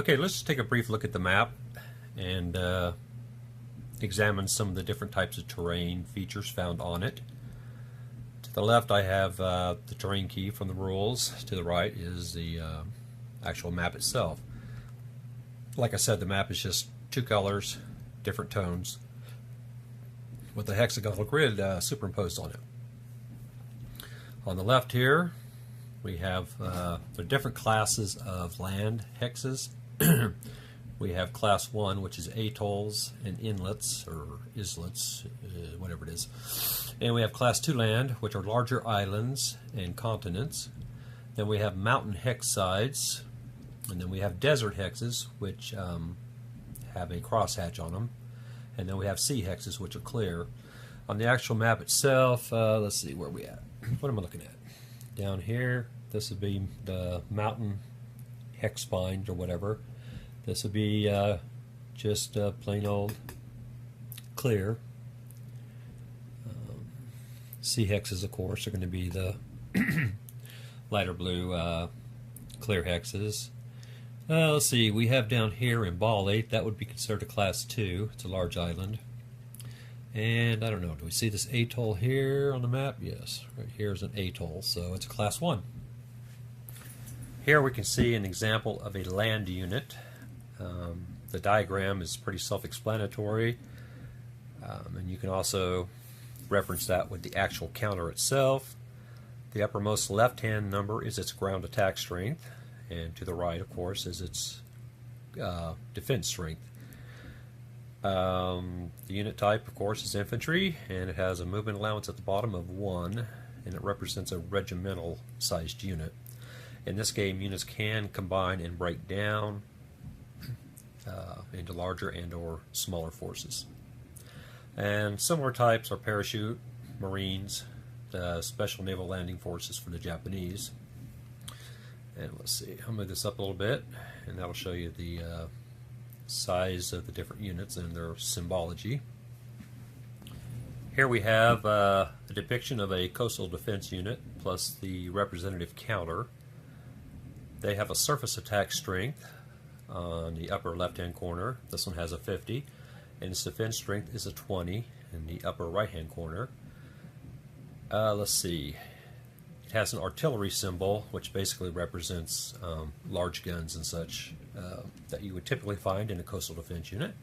Okay, let's just take a brief look at the map and examine some of the different types of terrain features found on it. To the left I have the terrain key from the rules. To the right is the actual map itself. Like I said, the map is just two colors, different tones, with a hexagonal grid superimposed on it. On the left here we have the different classes of land hexes. We have class 1, which is atolls and inlets, or islets, whatever it is. And we have class 2 land, which are larger islands and continents. Then we have mountain hex sides. And then we have desert hexes, which have a crosshatch on them. And then we have sea hexes, which are clear. On the actual map itself, let's see, where are we at? What am I looking at? Down here, this would be the mountain hex spine or whatever. This would be just plain old clear. Sea hexes, of course, are going to be the lighter blue clear hexes. Let's see, we have down here in Ball 8, that would be considered a class 2. It's a large island. And I don't know, do we see this atoll here on the map? Yes, right here is an atoll, so it's a class 1. Here we can see an example of a land unit. The diagram is pretty self-explanatory, and you can also reference that with the actual counter itself. The uppermost left-hand number is its ground attack strength, and to the right, of course, is its defense strength. The unit type, of course, is infantry, and it has a movement allowance at the bottom of 1, and it represents a regimental-sized unit. In this game, units can combine and break down into larger and or smaller forces. And similar types are parachute, Marines, Special Naval Landing Forces for the Japanese. And let's see, I'll move this up a little bit, and that'll show you the size of the different units and their symbology. Here we have a depiction of a coastal defense unit plus the representative counter. They have a surface attack strength on the upper left-hand corner. This one has a 50, and its defense strength is a 20 in the upper right-hand corner. Let's see. It has an artillery symbol, which basically represents large guns and such that you would typically find in a coastal defense unit.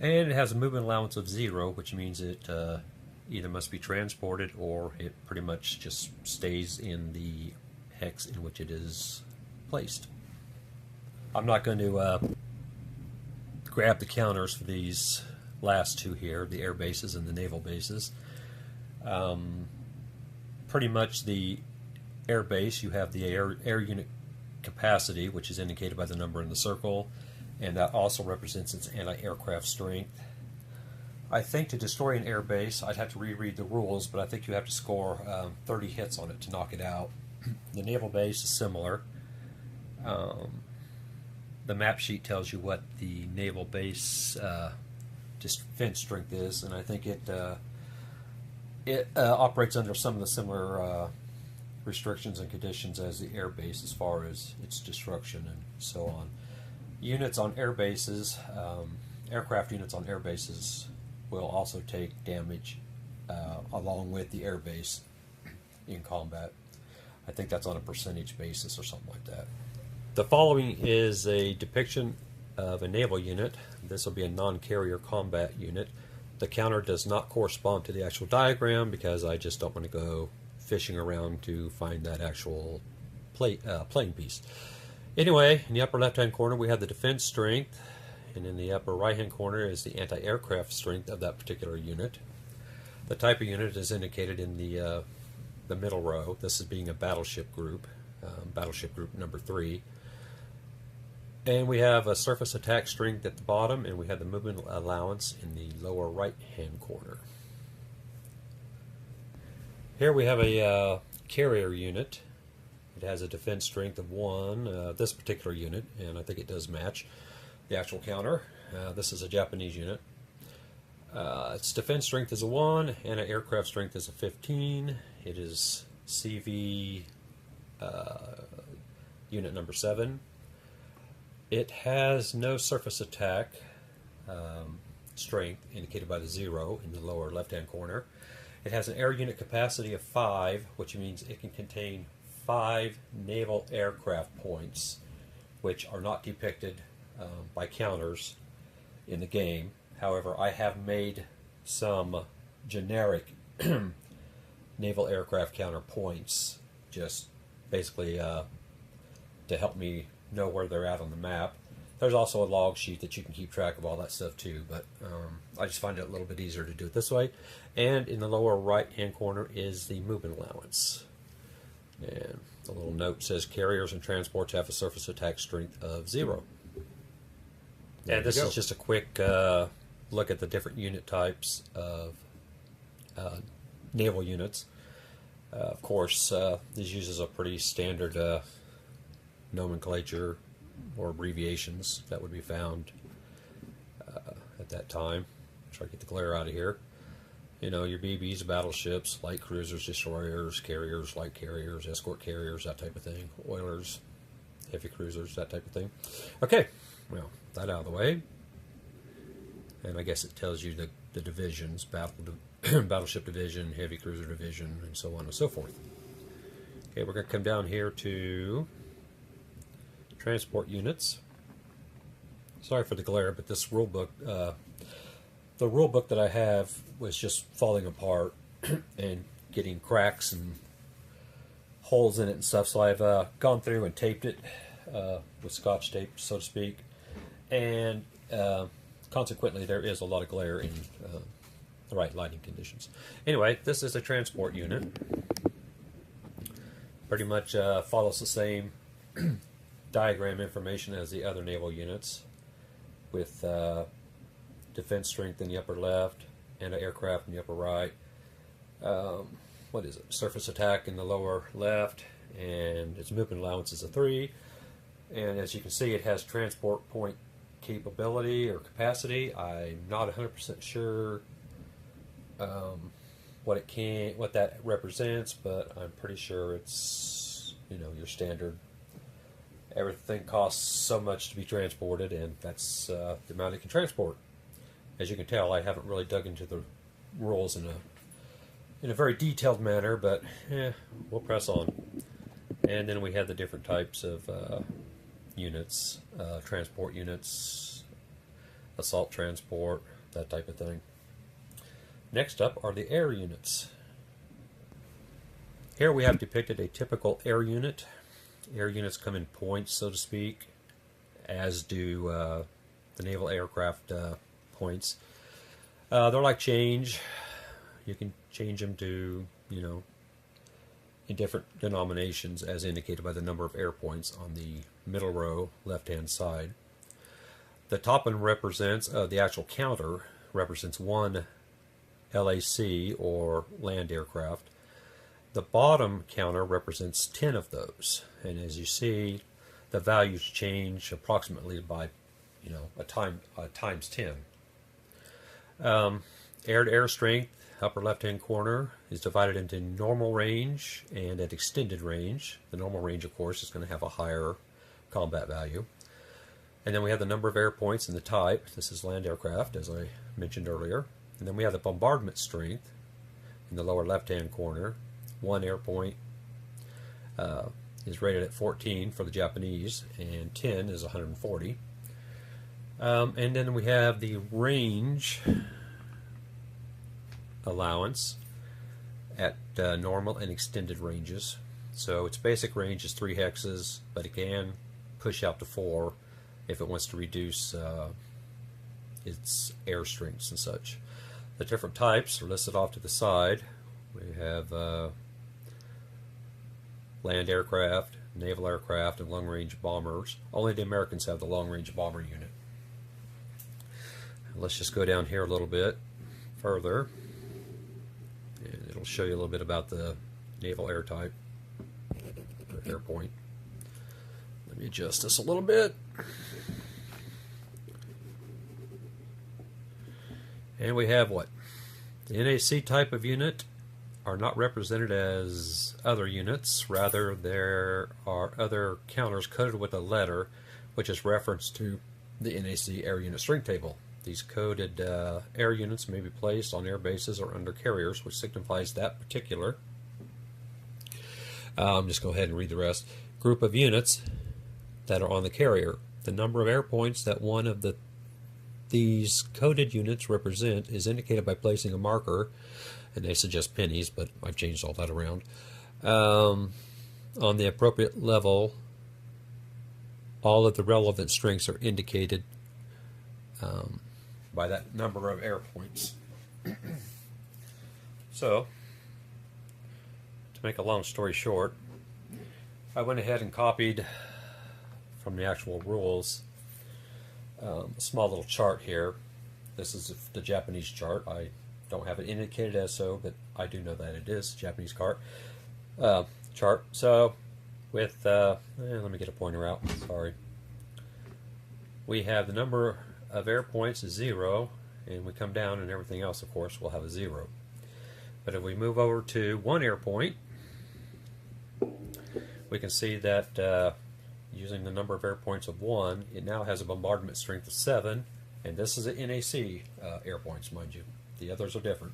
And it has a movement allowance of 0, which means it either must be transported or it pretty much just stays in the hex in which it is placed. I'm not going to grab the counters for these last two here, the air bases and the naval bases. Pretty much the air base, you have the air unit capacity, which is indicated by the number in the circle, and that also represents its anti-aircraft strength. I think to destroy an air base, I'd have to reread the rules, but I think you have to score 30 hits on it to knock it out. The naval base is similar. The map sheet tells you what the naval base defense strength is, and I think it operates under some of the similar restrictions and conditions as the air base as far as its destruction and so on. Units on air bases, aircraft units on air bases will also take damage along with the air base in combat. I think that's on a percentage basis or something like that. The following is a depiction of a naval unit. This will be a non-carrier combat unit. The counter does not correspond to the actual diagram because I just don't want to go fishing around to find that actual playing piece. Anyway, in the upper left-hand corner we have the defense strength, and in the upper right-hand corner is the anti-aircraft strength of that particular unit. The type of unit is indicated in the middle row. This is being a battleship group number 3. And we have a surface attack strength at the bottom, and we have the movement allowance in the lower right-hand corner. Here we have a carrier unit. It has a defense strength of 1, this particular unit, and I think it does match the actual counter. This is a Japanese unit. Its defense strength is a 1, and an aircraft strength is a 15. It is CV unit number 7. It has no surface attack strength indicated by the 0 in the lower left-hand corner. It has an air unit capacity of 5, which means it can contain 5 naval aircraft points, which are not depicted by counters in the game. However, I have made some generic naval aircraft counter points, just basically to help me know where they're at on the map. There's also a log sheet that you can keep track of all that stuff too, but I just find it a little bit easier to do it this way. And in the lower right hand corner is the movement allowance. And the little note says carriers and transports have a surface attack strength of 0. And this is just a quick look at the different unit types of naval units. Of course, this uses a pretty standard nomenclature or abbreviations that would be found at that time. Try to get the glare out of here. You know, your BBs, battleships, light cruisers, destroyers, carriers, light carriers, escort carriers, that type of thing. Oilers, heavy cruisers, that type of thing. Okay, well, that out of the way. And I guess it tells you the divisions, battleship division, heavy cruiser division, and so on and so forth. Okay, we're going to come down here to transport units. Sorry for the glare, but this rule book, the rule book that I have was just falling apart and getting cracks and holes in it and stuff, so I've gone through and taped it with Scotch tape, so to speak, and consequently there is a lot of glare in the right lighting conditions. Anyway, this is a transport unit. Pretty much follows the same diagram information as the other naval units, with defense strength in the upper left and an aircraft in the upper right. What is it? Surface attack in the lower left, and its movement allowance is a 3. And as you can see, it has transport point capability or capacity. I'm not 100% sure what that represents, but I'm pretty sure it's, you know, your standard. Everything costs so much to be transported, and that's the amount it can transport. As you can tell, I haven't really dug into the rules in a very detailed manner, but we'll press on. And then we have the different types of units, transport units, assault transport, that type of thing. Next up are the air units. Here we have depicted a typical air unit. Air units come in points, so to speak, as do the naval aircraft points. They're like change. You can change them to, you know, in different denominations as indicated by the number of air points on the middle row left-hand side. The top one represents, the actual counter represents 1 LAC or land aircraft. The bottom counter represents 10 of those, and as you see, the values change approximately by, you know, times 10. Air-to-air strength, upper left-hand corner, is divided into normal range and at extended range. The normal range, of course, is going to have a higher combat value. And then we have the number of air points and the type. This is land aircraft, as I mentioned earlier. And then we have the bombardment strength in the lower left-hand corner. 1 air point is rated at 14 for the Japanese, and 10 is 140. And then we have the range allowance at normal and extended ranges. So its basic range is 3 hexes, but it can push out to 4 if it wants to reduce its air strengths and such. The different types are listed off to the side. We have land aircraft, naval aircraft, and long-range bombers. Only the Americans have the long-range bomber unit. Let's just go down here a little bit further, and it'll show you a little bit about the naval air type, or air point. Let me adjust this a little bit. And we have what? The NAC type of unit are not represented as other units. Rather, there are other counters coded with a letter which is reference to the NAC Air Unit Strength Table. These coded air units may be placed on air bases or under carriers, which signifies that particular. Just go ahead and read the rest. Group of units that are on the carrier. The number of air points that one of these coded units represent is indicated by placing a marker, and they suggest pennies, but I've changed all that around, on the appropriate level. All of the relevant strengths are indicated by that number of air points. So, to make a long story short, I went ahead and copied from the actual rules a small little chart here. This is the Japanese chart. I don't have it indicated as so, but I do know that it is Japanese chart. So with let me get a pointer out. Sorry. We have the number of air points is 0, and we come down, and everything else, of course, will have a 0. But if we move over to 1 air point, we can see that using the number of air points of 1, it now has a bombardment strength of 7, and this is an NAC air points, mind you. The others are different.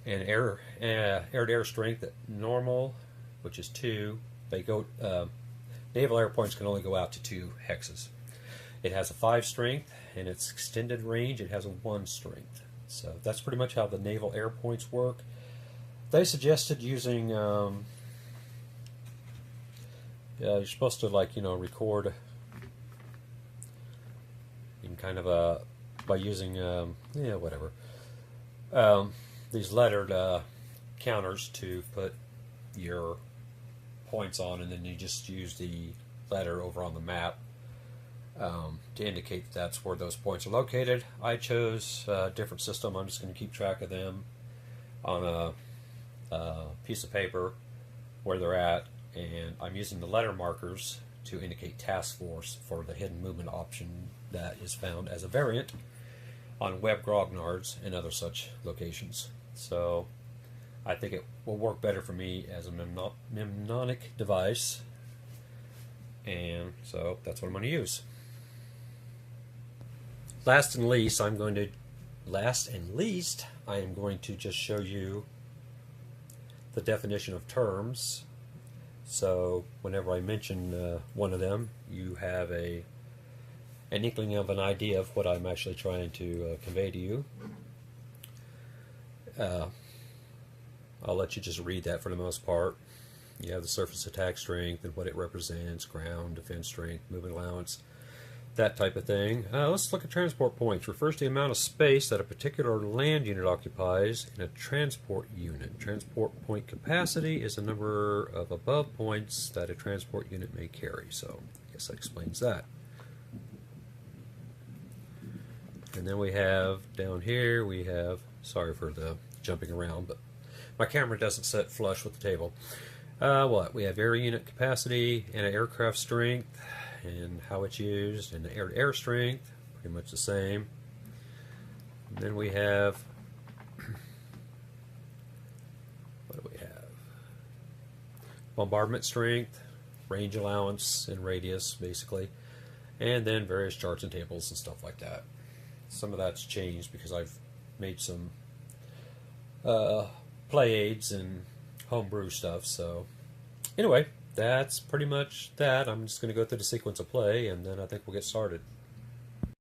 And air-to-air strength at normal, which is 2, they go. Naval air points can only go out to 2 hexes. It has a 5 strength, and its extended range, it has a 1 strength. So that's pretty much how the naval air points work. They suggested using you're supposed to, like, record in kind of by using whatever these lettered counters to put your points on, and then you just use the letter over on the map to indicate that's where those points are located. I chose a different system. I'm just going to keep track of them on a piece of paper where they're at, and I'm using the letter markers to indicate task force for the hidden movement option that is found as a variant on web grognards and other such locations. So I think it will work better for me as a mnemonic device, and so that's what I'm going to use. Last and least, I am going to just show you the definition of terms. So whenever I mention one of them, you have an inkling of an idea of what I'm actually trying to convey to you. I'll let you just read that for the most part. You have the surface attack strength and what it represents, ground defense strength, movement allowance, that type of thing. Let's look at transport points. Refers to the amount of space that a particular land unit occupies in a transport unit. Transport point capacity is the number of above points that a transport unit may carry. So I guess that explains that. And then we have down here, we have, sorry for the jumping around, but my camera doesn't set flush with the table. We have air unit capacity and aircraft strength and how it's used, and the air-to-air strength, pretty much the same. And then we have, what do we have? Bombardment strength, range allowance, and radius, basically. And then various charts and tables and stuff like that. Some of that's changed because I've made some play aids and homebrew stuff. So anyway, that's pretty much that. I'm just going to go through the sequence of play, and then I think we'll get started.